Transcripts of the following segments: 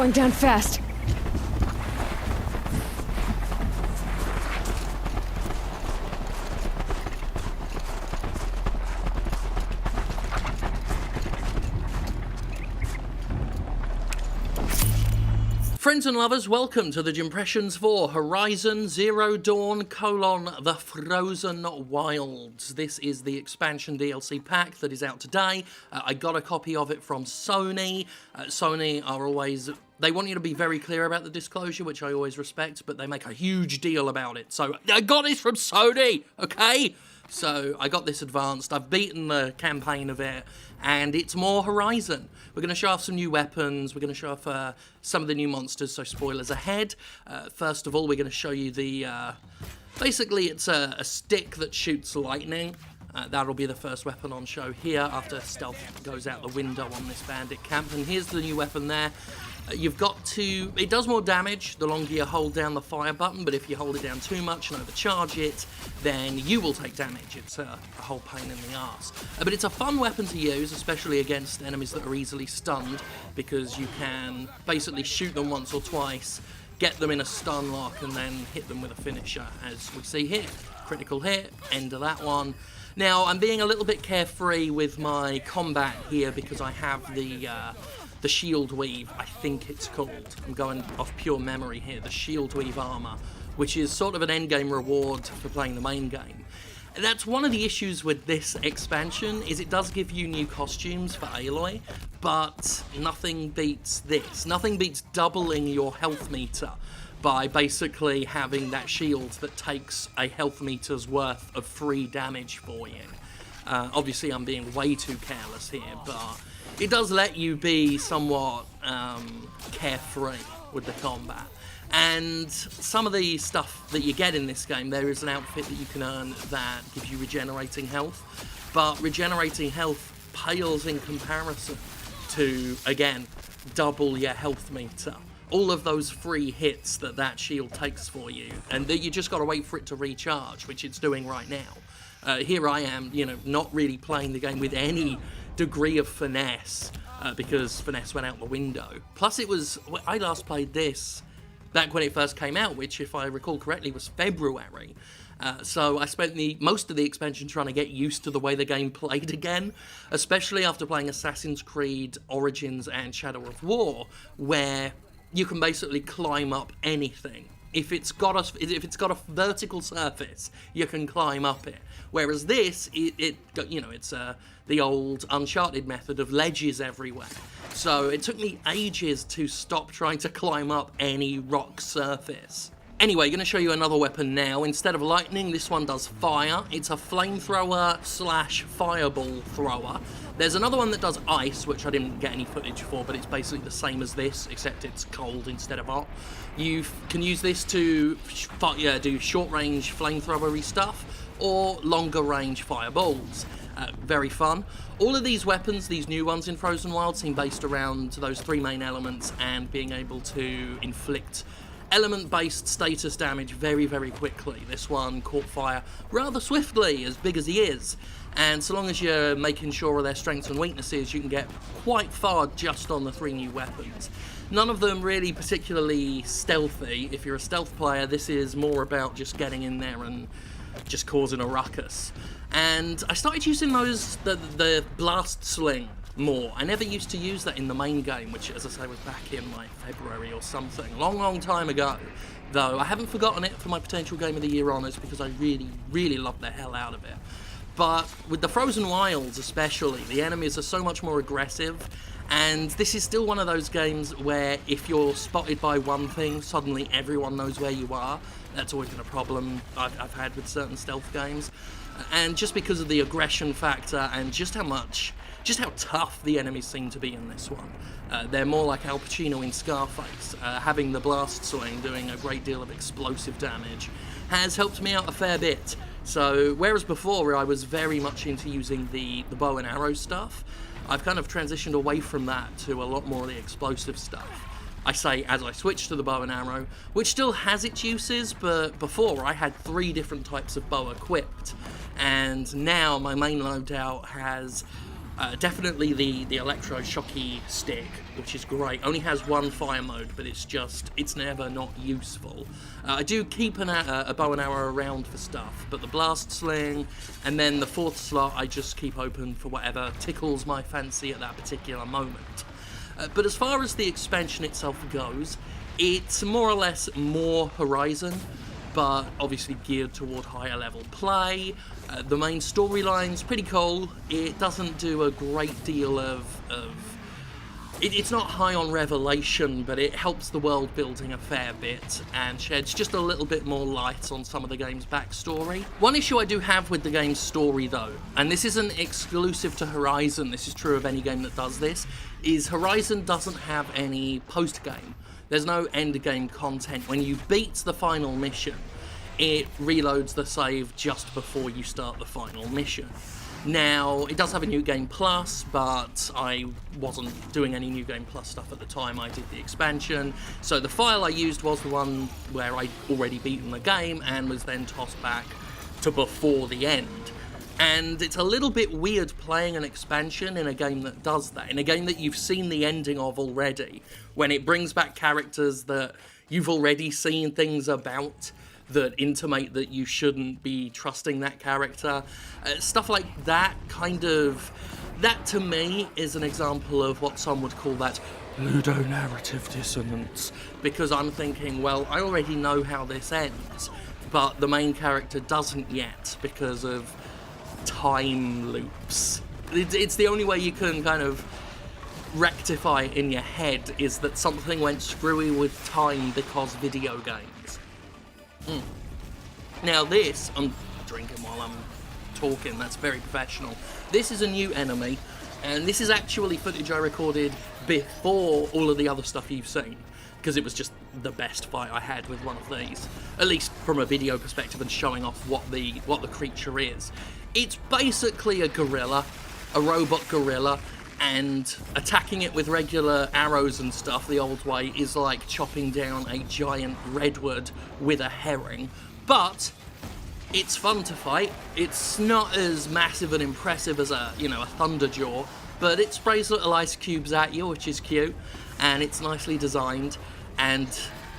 going down fast. Friends and lovers, welcome to the Jimpressions for Horizon Zero Dawn: The Frozen Wilds. This is the expansion DLC pack that is out today. I got a copy of it from Sony. Sony are always... They want you to be very clear about the disclosure, which I always respect, but they make a huge deal about it. So, I got this from Sony, okay? So, I got this advanced. I've beaten the campaign of it, and it's more Horizon. We're going to show off some new weapons. We're going to show off some of the new monsters, so spoilers ahead. First of all, we're going to show you the... basically, it's a stick that shoots lightning. That'll be the first weapon on show here after stealth goes out the window on this bandit camp. And here's the new weapon there. You've got to... It does more damage the longer you hold down the fire button, but if you hold it down too much and overcharge it, then you will take damage. It's a whole pain in the arse. But it's a fun weapon to use, especially against enemies that are easily stunned, because you can basically shoot them once or twice, get them in a stun lock, and then hit them with a finisher, as we see here. Critical hit, end of that one. Now, I'm being a little bit carefree with my combat here because I have the shield weave, I think it's called. I'm going off pure memory here, the shield weave armor, which is sort of an endgame reward for playing the main game. That's one of the issues with this expansion, is it does give you new costumes for Aloy, but nothing beats this. Nothing beats doubling your health meter by basically having that shield that takes a health meter's worth of free damage for you. Obviously, I'm being way too careless here, but it does let you be somewhat carefree with the combat. And some of the stuff that you get in this game, there is an outfit that you can earn that gives you regenerating health, but regenerating health pales in comparison to, again, double your health meter. All of those free hits that shield takes for you, and that you just got to wait for it to recharge, which it's doing right now. Here I am, not really playing the game with any degree of finesse, because finesse went out the window. Plus I last played this back when it first came out, which, if I recall correctly, was February. So I spent most of the expansion trying to get used to the way the game played again, especially after playing Assassin's Creed Origins and Shadow of War, where you can basically climb up anything. If it's got a vertical surface, you can climb up it. Whereas this, it's the old Uncharted method of ledges everywhere. So it took me ages to stop trying to climb up any rock surface. Anyway, going to show you another weapon now. Instead of lightning, this one does fire. It's a flamethrower / fireball thrower. There's another one that does ice, which I didn't get any footage for, but it's basically the same as this, except it's cold instead of hot. You can use this to do short-range flamethrower-y stuff, or longer-range fireballs. Very fun. All of these weapons, these new ones in Frozen Wild, seem based around those three main elements and being able to inflict element-based status damage very, very quickly. This one caught fire rather swiftly, as big as he is. And so long as you're making sure of their strengths and weaknesses, you can get quite far just on the three new weapons. None of them really particularly stealthy. If you're a stealth player, this is more about just getting in there and just causing a ruckus. And I started using the blast sling more. I never used to use that in the main game, which, as I say, was back in like February or something, long time ago. Though I haven't forgotten it for my potential Game of the Year honours, because I really, really love the hell out of it. But with the Frozen Wilds especially, the enemies are so much more aggressive, and this is still one of those games where if you're spotted by one thing, suddenly everyone knows where you are. That's always been a problem I've had with certain stealth games. And just because of the aggression factor and just how tough the enemies seem to be in this one. They're more like Al Pacino in Scarface. Having the blast sling doing a great deal of explosive damage has helped me out a fair bit. So, whereas before I was very much into using the bow and arrow stuff, I've kind of transitioned away from that to a lot more of the explosive stuff. I say as I switched to the bow and arrow, which still has its uses, but before I had 3 different types of bow equipped, and now my main loadout has Definitely the electroshocky stick, which is great. Only has one fire mode, but it's never not useful. I do keep a bow and arrow around for stuff, but the blast sling and then the fourth slot I just keep open for whatever tickles my fancy at that particular moment. But as far as the expansion itself goes, it's more or less more Horizon, but obviously geared toward higher level play. The main storyline's pretty cool. It doesn't do a great deal it's not high on revelation, but it helps the world building a fair bit and sheds just a little bit more light on some of the game's backstory. One issue I do have with the game's story though, and this isn't exclusive to Horizon, this is true of any game that does this, is Horizon doesn't have any post-game. There's no endgame content. When you beat the final mission, it reloads the save just before you start the final mission. Now, it does have a New Game Plus, but I wasn't doing any New Game Plus stuff at the time I did the expansion, so the file I used was the one where I'd already beaten the game and was then tossed back to before the end. And it's a little bit weird playing an expansion in a game that does that, in a game that you've seen the ending of already, when it brings back characters that you've already seen things about that intimate that you shouldn't be trusting that character. Stuff like that that to me is an example of what some would call that ludonarrative dissonance, because I'm thinking, well, I already know how this ends, but the main character doesn't yet because of time loops. It's the only way you can kind of rectify it in your head, is that something went screwy with time because video games. Now this, I'm drinking while I'm talking, that's very professional. This is a new enemy, and this is actually footage I recorded before all of the other stuff you've seen, because it was just the best fight I had with one of these, at least from a video perspective and showing off what the creature is. It's basically a gorilla, a robot gorilla, and attacking it with regular arrows and stuff the old way is like chopping down a giant redwood with a herring. But it's fun to fight. It's not as massive and impressive as a Thunderjaw, but it sprays little ice cubes at you, which is cute, and it's nicely designed, and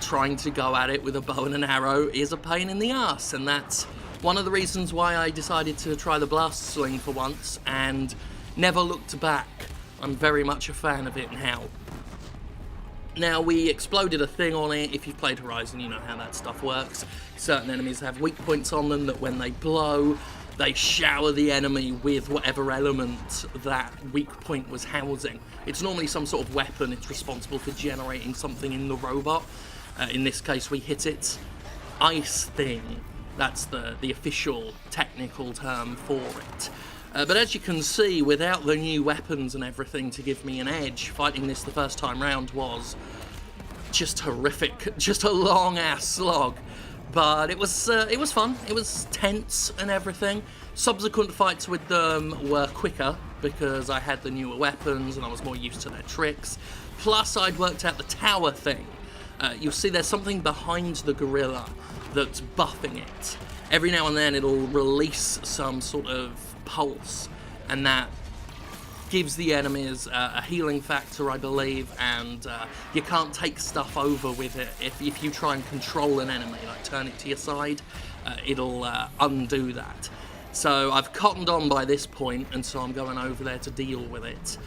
trying to go at it with a bow and an arrow is a pain in the ass, and that's one of the reasons why I decided to try the blast sling for once and never looked back. I'm very much a fan of it now. Now, we exploded a thing on it. If you've played Horizon, you know how that stuff works. Certain enemies have weak points on them that when they blow, they shower the enemy with whatever element that weak point was housing. It's normally some sort of weapon. It's responsible for generating something in the robot. In this case, we hit its ice thing. That's the official technical term for it. But as you can see, without the new weapons and everything to give me an edge, fighting this the first time round was just horrific. Just a long-ass slog. But it was fun. It was tense and everything. Subsequent fights with them were quicker because I had the newer weapons and I was more used to their tricks. Plus, I'd worked out the tower thing. You'll see there's something behind the gorilla that's buffing it. Every now and then it'll release some sort of pulse, and that gives the enemies a healing factor, I believe, and you can't take stuff over with it. If you try and control an enemy, like turn it to your side, it'll undo that. So I've cottoned on by this point, and so I'm going over there to deal with it.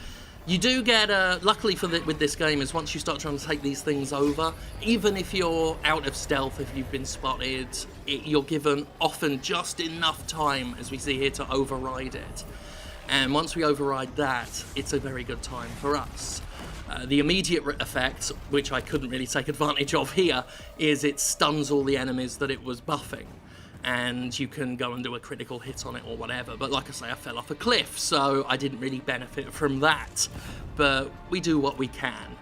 You do get, luckily with this game, is once you start trying to take these things over, even if you're out of stealth, if you've been spotted, you're given often just enough time, as we see here, to override it. And once we override that, it's a very good time for us. The immediate effect, which I couldn't really take advantage of here, is it stuns all the enemies that it was buffing. And you can go and do a critical hit on it or whatever. But like I say, I fell off a cliff, so I didn't really benefit from that. But we do what we can.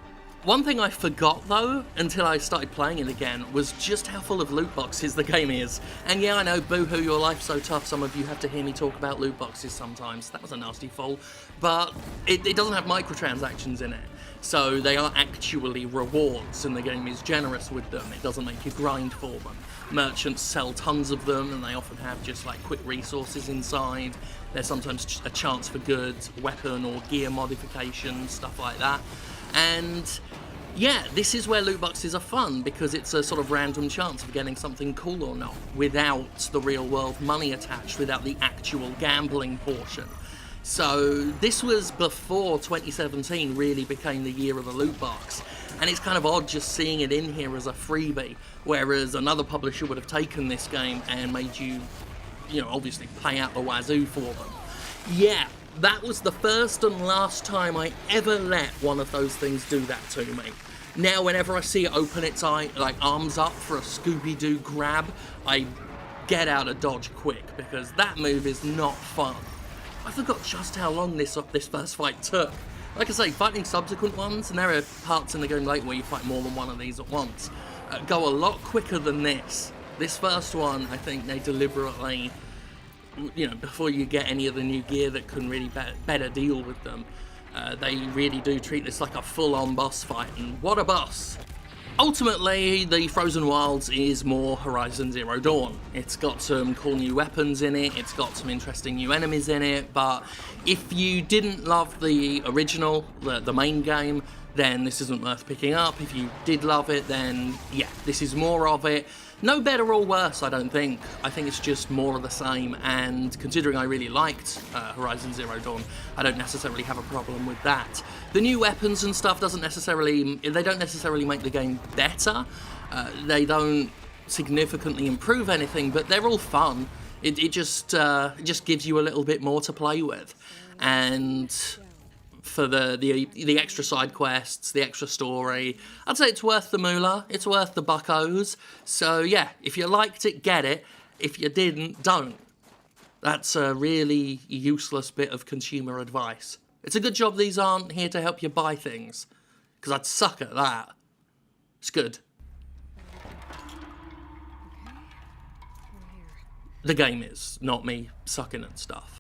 One thing I forgot, though, until I started playing it again, was just how full of loot boxes the game is. And yeah, I know, boo-hoo, your life's so tough, some of you have to hear me talk about loot boxes sometimes. That was a nasty fall. But it doesn't have microtransactions in it. So they are actually rewards, and the game is generous with them. It doesn't make you grind for them. Merchants sell tons of them, and they often have just like quick resources inside. There's sometimes a chance for goods, weapon or gear modifications, stuff like that. And yeah, this is where loot boxes are fun, because it's a sort of random chance of getting something cool or not, without the real world money attached, without the actual gambling portion. So this was before 2017 really became the year of the loot box, and it's kind of odd just seeing it in here as a freebie, whereas another publisher would have taken this game and made you, obviously pay out the wazoo for them. Yeah, that was the first and last time I ever let one of those things do that to me. Now, whenever I see it open its arms up for a Scooby-Doo grab, I get out of dodge quick, because that move is not fun. I forgot just how long this first fight took. Like I say, fighting subsequent ones, and there are parts in the game later where you fight more than one of these at once, go a lot quicker than this. This first one, I think they deliberately, before you get any of the new gear that can really better deal with them, they really do treat this like a full-on boss fight, and what a boss! Ultimately, the Frozen Wilds is more Horizon Zero Dawn. It's got some cool new weapons in it, it's got some interesting new enemies in it, but if you didn't love the original, the main game, then this isn't worth picking up. If you did love it, then yeah, this is more of it. No better or worse, I don't think. I think it's just more of the same, and considering I really liked Horizon Zero Dawn, I don't necessarily have a problem with that. The new weapons and stuff don't necessarily make the game better. They don't significantly improve anything, but they're all fun. It just gives you a little bit more to play with, and for the extra side quests, the extra story, I'd say it's worth the moolah, it's worth the buckos. So yeah, if you liked it, get it. If you didn't, don't. That's a really useless bit of consumer advice. It's a good job these aren't here to help you buy things, because I'd suck at that. It's good. The game is, not me sucking at stuff.